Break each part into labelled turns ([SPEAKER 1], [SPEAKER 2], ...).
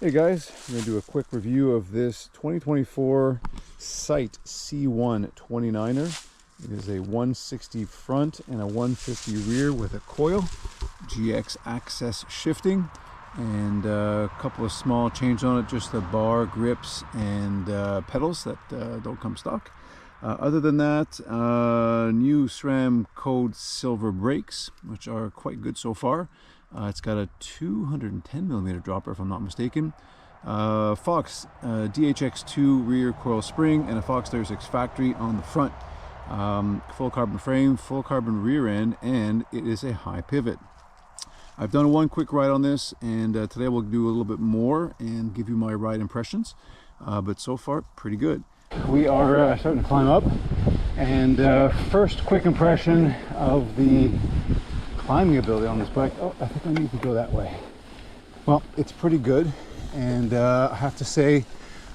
[SPEAKER 1] Hey guys, I'm going to do a quick review of this 2024 Sight C1 29er. It is a 160 front and a 150 rear with a coil, GX access shifting, and a couple of small changes on it, just the bar, grips, and pedals that don't come stock. Other than that, new SRAM code silver brakes, which are quite good so far. It's got a 210 millimeter dropper, if I'm not mistaken. Fox DHX2 rear coil spring and a Fox 36 factory on the front. Full carbon frame, full carbon rear end, and it is a high pivot. I've done one quick ride on this, and today we'll do a little bit more and give you my ride impressions. But so far, pretty good. We are starting to climb up, and first quick impression of the climbing ability on this bike. Oh, I think I need to go that way. Well, it's pretty good, and I have to say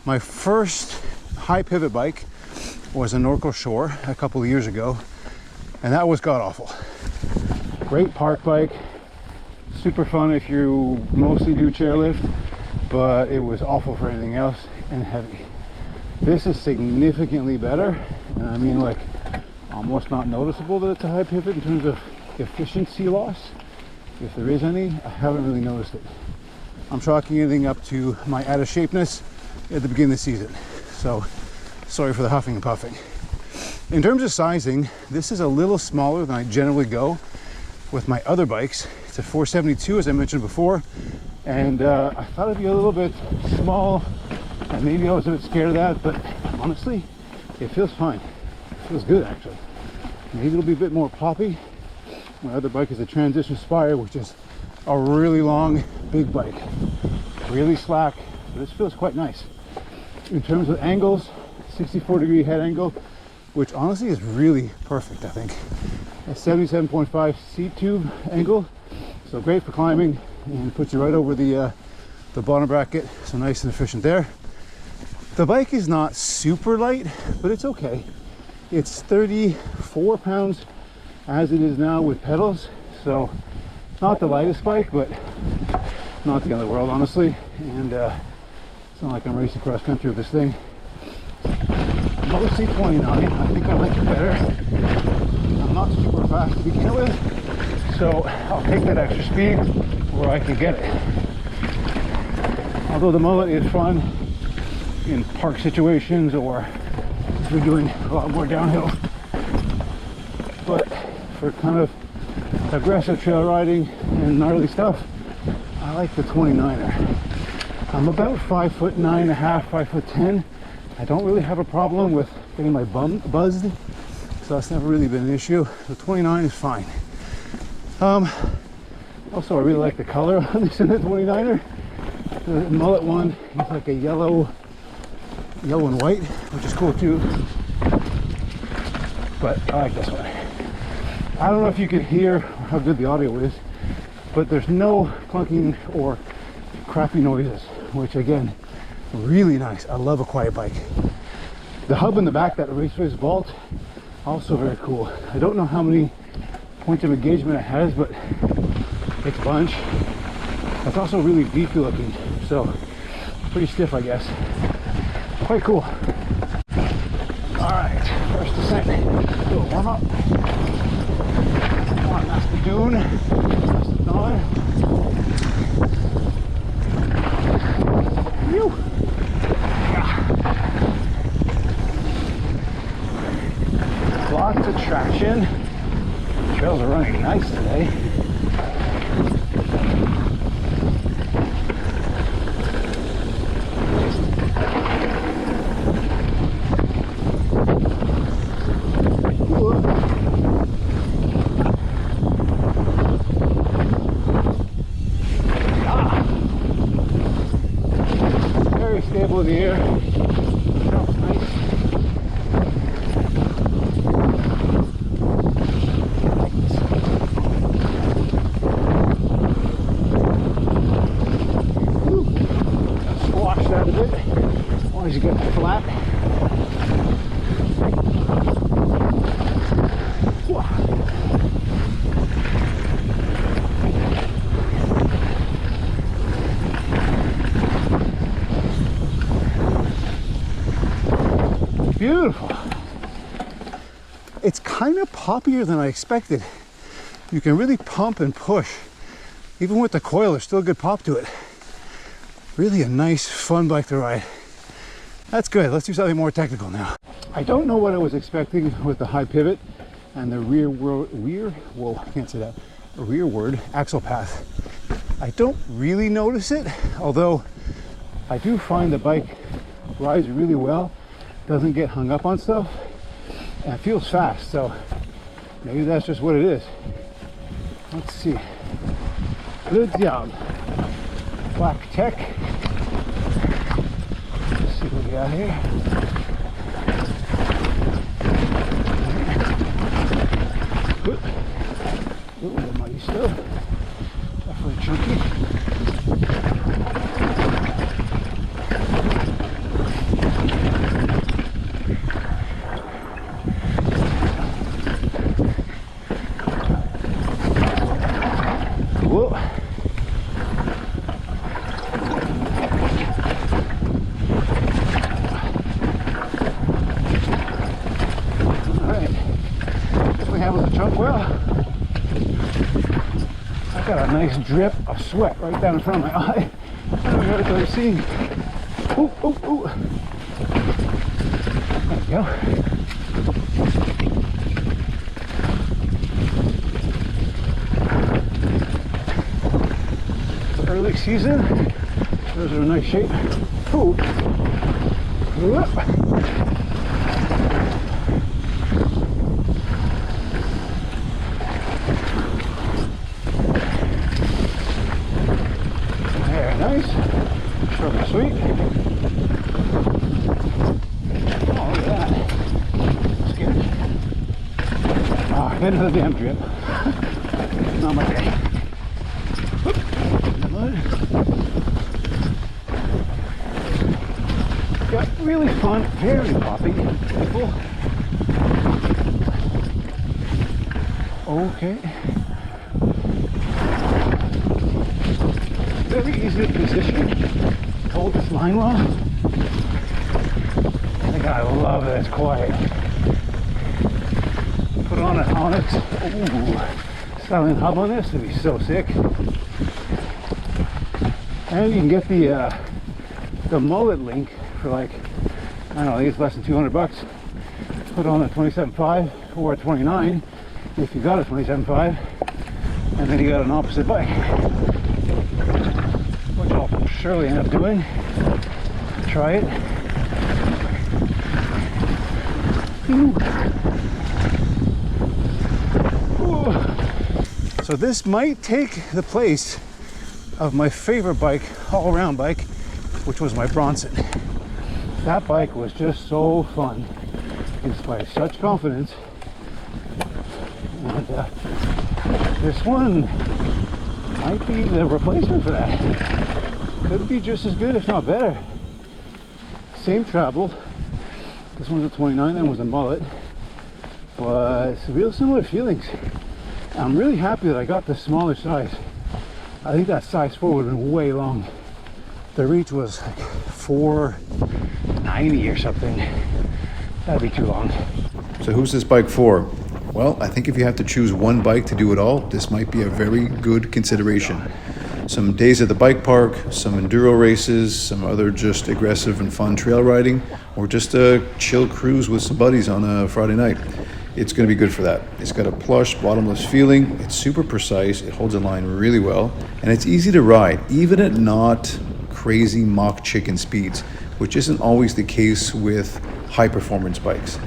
[SPEAKER 1] my first high pivot bike was a Norco Shore a couple of years ago, and that was god-awful. Great park bike, super fun if you mostly do chairlift, but it was awful for anything else and heavy. This is significantly better, and I mean, like, almost not noticeable that it's a high pivot in terms of efficiency loss, if there is any. I haven't really noticed it. I'm chalking anything up to my out of shapeness at the beginning of the season, so sorry for the huffing and puffing. In terms of sizing, this is a little smaller than I generally go with my other bikes. It's a 472, as I mentioned before, and I thought it'd be a little bit small, and maybe I was a bit scared of that, but honestly, it feels fine. It feels good, actually. Maybe it'll be a bit more poppy. My other bike is a Transition Spire, which is a really long, big bike. Really slack, but this feels quite nice. In terms of angles, 64-degree head angle, which honestly is really perfect, I think. A 77.5 seat tube angle, so great for climbing, and puts you right over the bottom bracket, so nice and efficient there. The bike is not super light, but it's okay. It's 34 pounds as it is now with pedals, so not the lightest bike, but not the end of the world, honestly. And it's not like I'm racing cross country with this thing. Mostly 29. I think I like it better. I'm not super fast to begin with, so I'll take that extra speed where I can get it. Although the mullet is fun in park situations, or if you're doing a lot more downhill, but for kind of aggressive trail riding and gnarly stuff, I like the 29er. I'm about 5'9.5", 5'10". I don't really have a problem with getting my bum buzzed, so that's never really been an issue. The 29 is fine. Also, I really like the color on this in the 29er. The mullet one is like a yellow and white, which is cool too. But I like this one. I don't know if you can hear how good the audio is, but there's no clunking or crappy noises, which again, really nice. I love a quiet bike. The hub in the back, that race bolt, also very cool. I don't know how many points of engagement it has, but it's a bunch. It's also really beefy looking, so pretty stiff, I guess. Quite cool. All right, first descent. Do a warm up. Come on, that's the dune. That's the dawn. Whew. Yeah. Lots of traction. The trails are running nice today. Stable in the air. Sounds nice. Squash that a bit as long as you get it flat. beautiful. It's kind of poppier than I expected. You can really pump and push. Even with the coil, there's still a good pop to it. Really a nice, fun bike to ride. That's good. Let's do something more technical now. I don't know what I was expecting with the high pivot and the rearward axle path. I don't really notice it, although I do find the bike rides really well, doesn't get hung up on stuff, and it feels fast, so maybe that's just what it is. Let's see. Good job, Black Tech. Let's see what we got here. Ooh, a little muddy still. Definitely chunky. Whoa. Alright. Definitely handles the trunk well. I got a nice drip of sweat right down in front of my eye. I don't know what I'm seeing. Ooh, ooh, ooh. There we go. It's early season. Those are in nice shape. Ooh. Very nice. Short and sweet. Oh, look at that. Scared. Oh, I hit another damn drip. Not my day. Got really fun, very poppy. Cool. Okay. Very easy to position. Hold this line well. I think I love that it's quiet. Put on an Onyx. Ooh, styling hub on this would be so sick. And you can get the mullet link for like, I don't know, I think it's less than 200 bucks. Put on a 27.5 or a 29 if you got a 27.5, and then you got an opposite bike, which I'll surely end up doing. Try it. Ooh. Ooh. So this might take the place of my favorite bike, all-around bike, which was my Bronson. That bike was just so fun, inspired such confidence. And this one might be the replacement for that. Could be just as good, if not better. Same travel. This one's a 29, that was a mullet. But it's real similar feelings. I'm really happy that I got the smaller size. I think that size 4 would have been way long. The reach was like 490 or something. That'd be too long.
[SPEAKER 2] So who's this bike for? Well, I think if you have to choose one bike to do it all, this might be a very good consideration. Some days at the bike park, some enduro races, some other just aggressive and fun trail riding, or just a chill cruise with some buddies on a Friday night. It's going to be good for that. It's got a plush, bottomless feeling. It's super precise. It holds a line really well. And it's easy to ride, even at not crazy mock chicken speeds, which isn't always the case with high performance bikes.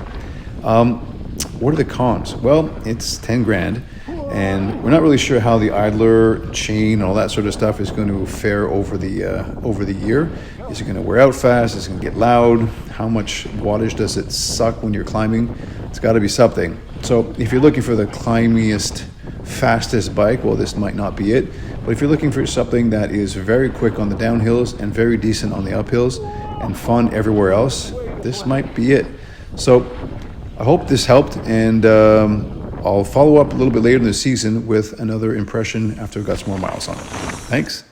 [SPEAKER 2] What are the cons? Well, it's 10 grand, and we're not really sure how the idler chain and all that sort of stuff is going to fare over the year. Is it going to wear out fast? Is it going to get loud? How much wattage does it suck when you're climbing? It's got to be something. So if you're looking for the climbiest, fastest bike, well, this might not be it. But if you're looking for something that is very quick on the downhills and very decent on the uphills and fun everywhere else, this might be it. So I hope this helped, and I'll follow up a little bit later in the season with another impression after I've got some more miles on it. Thanks.